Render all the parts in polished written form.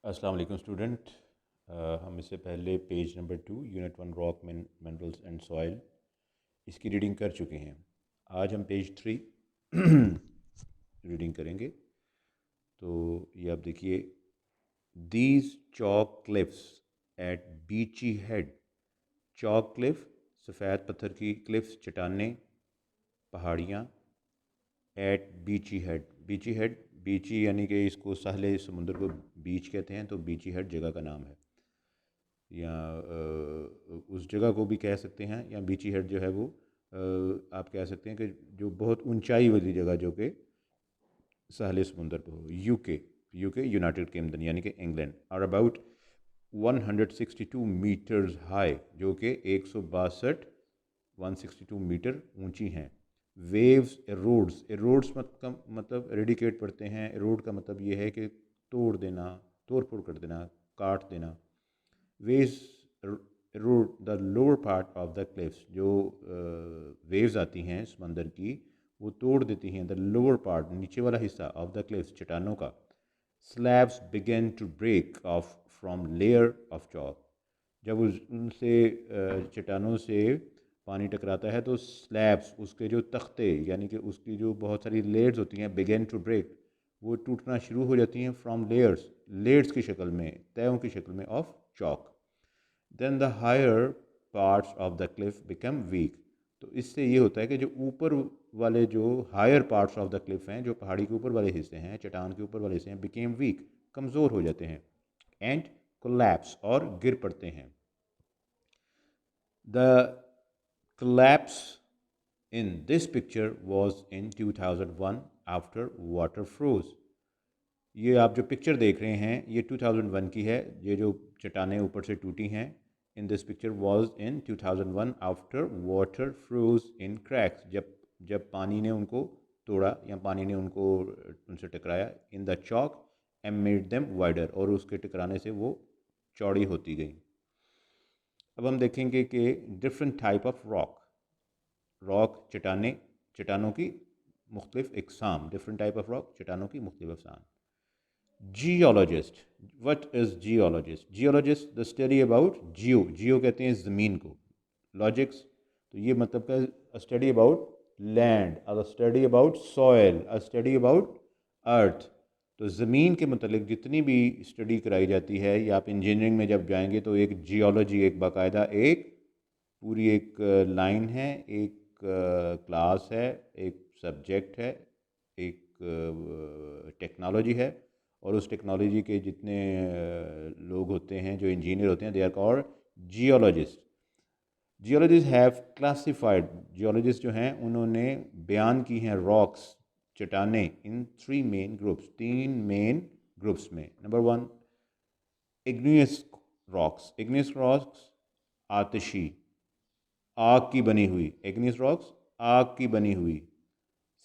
अस्सलाम वालेकुम स्टूडेंट। हम इससे पहले page number 2 unit 1 rock minerals and soil इसकी रीडिंग कर चुके हैं। आज हम पेज 3 रीडिंग करेंगे। तो ये आप देखिए, दीज चॉक क्लिफ्स एट बीची हेड। चॉक क्लिफ सफ़ेद पत्थर की क्लिफ्स, चट्टानें, पहाड़ियाँ। एट बीची हेड, बीची हेड, बीची यानी कि इसको साहले समुंदर को बीच कहते हैं, तो बीची हेड जगह का नाम है। या उस जगह को भी कह सकते हैं, या बीची हेड जो है वो आप कह सकते हैं कि जो बहुत ऊंचाई वाली जगह जो कि साहले समुंदर पर हो। यूके यूनाइटेड किंगडम यानी कि England are about 162 metres high, जो कि 162 मीटर ऊंची हैं। वेव्स एरोड्स, एरोड्स मतलब रेडिकेट पढ़ते हैं। एरोड का मतलब ये है कि तोड़ देना, तोड़ फोड़ कर देना, काट देना। Waves arrowed the lower part of the cliffs, जो वेव्स आती हैं समंदर की वो तोड़ देती हैं द लोअर पार्ट, नीचे वाला हिस्सा ऑफ द क्लिफ्स, चट्टानों का। Slabs begin to break off from layer of chalk, जब उनसे चट्टानों से पानी टकराता है तो स्लैब्स, उसके जो तख्ते यानी कि उसकी जो बहुत सारी लेयर्स होती हैं, बिगेन टू ब्रेक, वो टूटना शुरू हो जाती हैं फ्रॉम लेयर्स, लेयर्स की शक्ल में, तयों की शक्ल में of chalk. Then the higher parts of the cliff become weak. तो इससे ये होता है कि जो ऊपर वाले, जो higher parts of the cliff हैं, जो पहाड़ी के ऊपर वाले हिस्से हैं, चट्टान के ऊपर वाले हिस्से हैं, बिकेम वीक, कमज़ोर हो जाते हैं। एंड कोलैप्स, और गिर पड़ते हैं। The collapse in this picture was in 2001 after water froze। ये आप जो पिक्चर देख रहे हैं ये 2001 की है। ये जो चट्टानें ऊपर से टूटी हैं, in this picture was in 2001 after water froze in cracks, जब जब पानी ने उनको तोड़ा या पानी ने उनको उनसे टकराया, in the chalk and made them wider, और उसके टकराने से वो चौड़ी होती गई। अब हम देखेंगे कि different type of rock, rock चट्टानें, चट्टानों की मुख्तलिफ इकसाम, डिफरेंट टाइप ऑफ रॉक, चट्टानों की मुख्तलिफ इकसाम। Geologist, what is geologist? Geologist the study about geo, geo कहते हैं ज़मीन को, लॉजिक्स, तो ये मतलब का study about land, a study about soil, a study about earth. तो ज़मीन के मतलब जितनी भी स्टडी कराई जाती है, या आप इंजीनियरिंग में जब जाएंगे तो एक जियोलॉजी, एक बाकायदा एक पूरी एक लाइन है, एक क्लास है, एक सब्जेक्ट है, एक टेक्नोलॉजी है। और उस टेक्नोलॉजी के जितने लोग होते हैं, जो इंजीनियर होते हैं, they are called geologist. Geologist have classified, geologist जो हैं उन्होंने बयान की हैं रॉक्स, चट्टानें, in 3 main groups, 3 main groups में। Number 1 igneous rocks, igneous rocks आतिशी, आग की बनी हुई, इग्नियस रॉक्स आग की बनी हुई।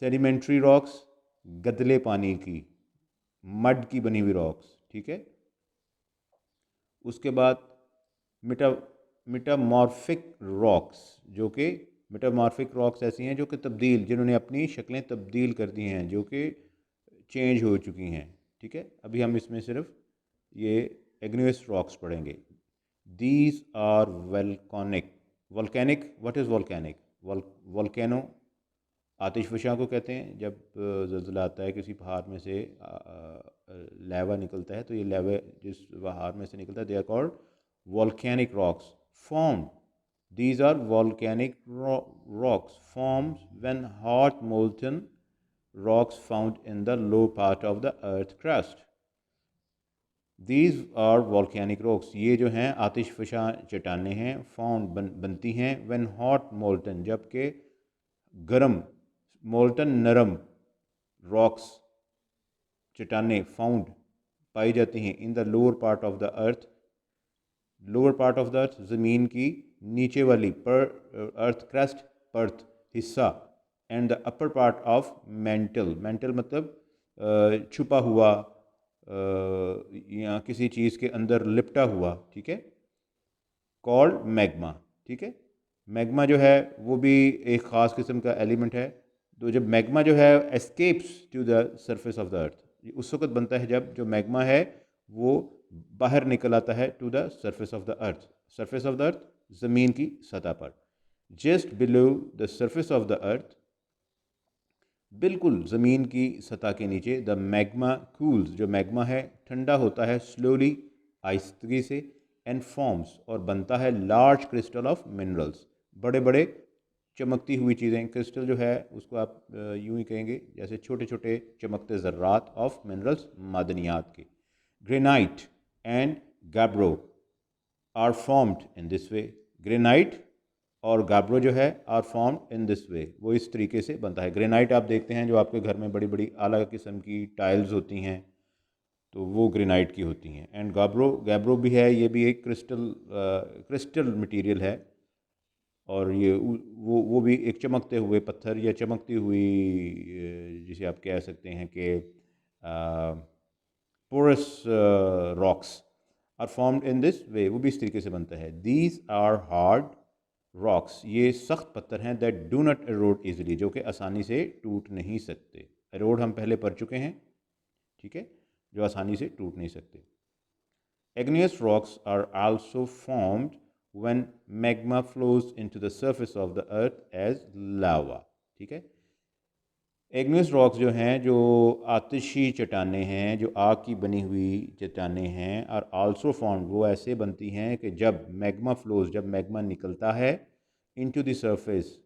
सेडिमेंट्री रॉक्स गदले पानी की, मड की बनी हुई रॉक्स, ठीक है। उसके बाद मिटा मिटामॉर्फिक रॉक्स, जो कि मिटामॉर्फिक रॉक्स ऐसी हैं जो कि तब्दील, जिन्होंने अपनी शक्लें तब्दील कर दी हैं, जो कि चेंज हो चुकी हैं, ठीक है। अभी हम इसमें सिर्फ ये इग्नियस रॉक्स पढ़ेंगे। These are volcanic, volcanic, what is volcanic? Volcano आतिशफ़शा को कहते हैं। जब ज़लज़ला आता है, किसी पहाड़ में से लावा निकलता है, तो ये लावा जिस पहाड़ में से निकलता है, they are called volcanic rocks form. These are volcanic rocks forms when hot molten rocks found in the low part of the earth crust। These are volcanic rocks, ये जो हैं आतिशफ़शा चट्टानें हैं, फाउंड बनती हैं when hot molten, जबकि गर्म, molten नरम, रॉक्स चट्टानें फाउंड पाई जाती हैं in the lower part of the earth, lower part of the earth ज़मीन की नीचे वाली पर अर्थ क्रस्ट, पर्थ हिस्सा, and the upper part of mental, mental मतलब छुपा हुआ या किसी चीज़ के अंदर लिपटा हुआ, ठीक है, कॉल्ड मैग्मा, ठीक है। मैग्मा जो है वो भी एक ख़ास किस्म का एलिमेंट है। तो जब मैग्मा जो है escapes to the surface of the earth, उस वक्त बनता है जब जो मैग्मा है वो बाहर निकल आता है to the surface of the earth. Surface of the earth ज़मीन की सतह पर। Just below the surface of the earth, बिल्कुल ज़मीन की सतह के नीचे, द मैग्मा कूल्स, जो मैग्मा है ठंडा होता है स्लोली, आहिस्तगी से, एंड फॉर्म्स, और बनता है लार्ज क्रिस्टल ऑफ मिनरल्स, बड़े बड़े चमकती हुई चीज़ें। क्रिस्टल जो है उसको आप यूँ ही कहेंगे जैसे छोटे छोटे चमकते ज़र्रात ऑफ मिनरल्स, मादनियात के। Granite and gabbro are formed in this way. Granite और गाब्रो जो है are formed in this way, वो इस तरीके से बनता है। ग्रेनाइट आप देखते हैं जो आपके घर में बड़ी बड़ी आला किस्म की टाइल्स होती हैं, तो वो ग्रेनाइट की होती हैं। एंड गाब्रो, गैब्रो भी है, ये भी एक क्रिस्टल मटेरियल है, और ये वो भी एक चमकते हुए पत्थर या चमकती हुई जिसे आप कह सकते हैं कि porous rocks are formed in this way, वो भी इस तरीके से बनता है। दीज आर हार्ड रॉक्स, ये सख्त पत्थर हैं, that do not arrowed easily, जो कि आसानी से टूट नहीं सकते। एरोड हम पहले पढ़ चुके हैं, ठीक है, जो आसानी से टूट नहीं सकते। Igneous rocks are also formed when magma flows into the surface of the earth as lava, ठीक है। एग्नियस रॉक्स जो हैं, जो आतिशी चट्टानें हैं, जो आग की बनी हुई चट्टानें हैं, और आल्सो फॉर्म्ड, वो ऐसे बनती हैं कि जब मैग्मा फ्लोज, जब मैग्मा निकलता है into the surface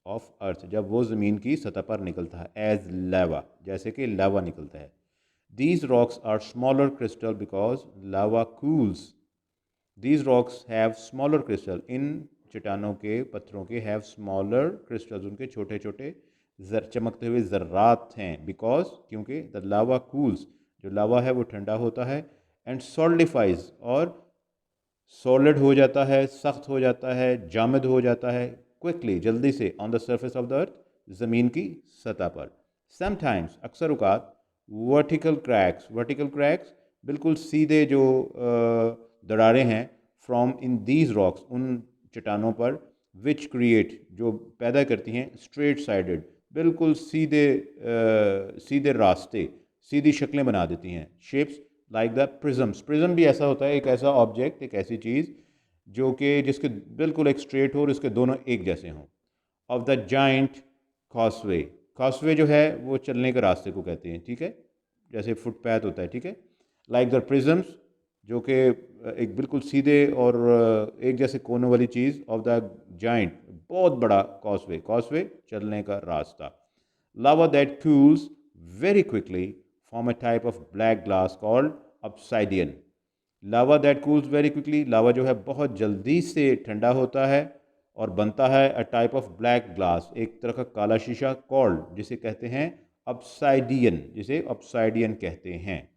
of earth, जब वो ज़मीन की सतह पर निकलता है, एज लावा, जैसे कि लावा निकलता है। These rocks are smaller crystal because lava cools. These rocks have smaller crystal. इन चट्टानों के, पत्थरों के, have smaller crystals, उनके छोटे छोटे चमकते हुए ज़र्रात हैं। Because, क्योंकि the lava cools, जो लावा है वो ठंडा होता है, and solidifies, और सॉलिड हो जाता है, सख्त हो जाता है, जामद हो जाता है, क्विकली, जल्दी से, on the surface of the earth, ज़मीन की सतह पर। समटाइम्स, अक्सर औक़ात, वर्टिकल क्रैक्स, बिल्कुल सीधे जो दरारें हैं, फ्रॉम इन दीज रॉक्स, उन चट्टानों पर, विच क्रिएट, जो पैदा करती हैं, स्ट्रेट साइडेड, बिल्कुल सीधे रास्ते, सीधी शक्लें बना देती हैं, shapes like the prisms. Prism भी ऐसा होता है, एक ऐसा ऑब्जेक्ट, एक ऐसी चीज़ जो कि जिसके बिल्कुल एक स्ट्रेट हो और इसके दोनों एक जैसे हों। Of the giant Causeway, Causeway जो है वो चलने के रास्ते को कहते हैं, ठीक है, जैसे फुटपाथ होता है, ठीक है। लाइक द प्रिज्म्स, जो कि एक बिल्कुल सीधे और एक जैसे कोनों वाली चीज़, ऑफ द जाइंट, बहुत बड़ा कॉसवे चलने का रास्ता। Lava that cools very quickly form a type of black glass called obsidian. Lava that cools very quickly, lava जो है बहुत जल्दी से ठंडा होता है और बनता है अ टाइप ऑफ ब्लैक ग्लास, एक तरह का काला शीशा, कॉल्ड, जिसे कहते हैं ऑब्साइडियन, जिसे ऑब्साइडियन कहते हैं।